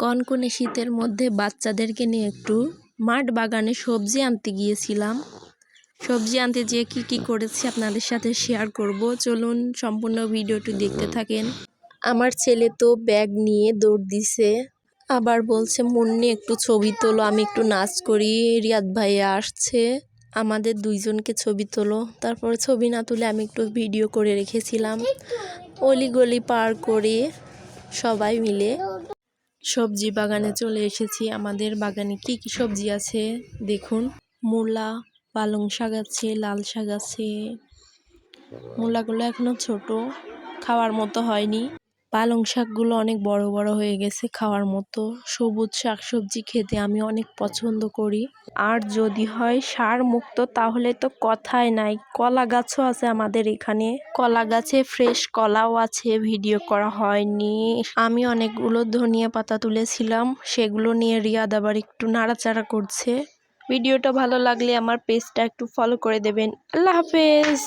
কনকনে শীতের মধ্যে বাচ্চাদেরকে নিয়ে একটু মাঠ বাগানে সবজি আনতে গিয়েছিলাম। সবজি আনতে যেয়ে কি করেছি আপনাদের সাথে শেয়ার করব। চলুন সম্পূর্ণ ভিডিওটি দেখতে থাকেন। আমার ছেলে তো ব্যাগ নিয়ে দৌড় দিছে, আবার বলছে মুন্নি একটু ছবি তোলো, আমি একটু নাচ করি। রিয়াদ ভাইয়া আসছে, আমাদের দুইজনকে ছবি তোলো। তারপরে ছবি না তুলে আমি একটু ভিডিও করে রেখেছিলাম। অলিগলি পার করে সবাই মিলে সবজি বাগানে চলে এসেছি। আমাদের বাগানে কি সবজি আছে দেখুন। মূলা, পালং শাক আছে, লাল শাক আছে। মূলাগুলো এখনো ছোট, খাওয়ার মতো হয়নি। পালং শাকগুলো অনেক বড় বড় হয়ে গেছে, খাওয়ার মতো। সবুজ শাকসবজি খেতে আমি অনেক পছন্দ করি। আর যদি হয় সার মুক্ত তাহলে তো কথাই নাই। কলা গাছও আছে আমাদের এখানে, কলা গাছে ফ্রেশ কলাও আছে, ভিডিও করা হয়নি। আমি অনেকগুলো ধনিয়া পাতা তুলেছিলাম, সেগুলো নিয়ে রিয়াদ আবার একটু নাড়াচাড়া করছে। ভিডিওটা ভালো লাগলে আমার পেজটা একটু ফলো করে দেবেন। আল্লাহ হাফেজ।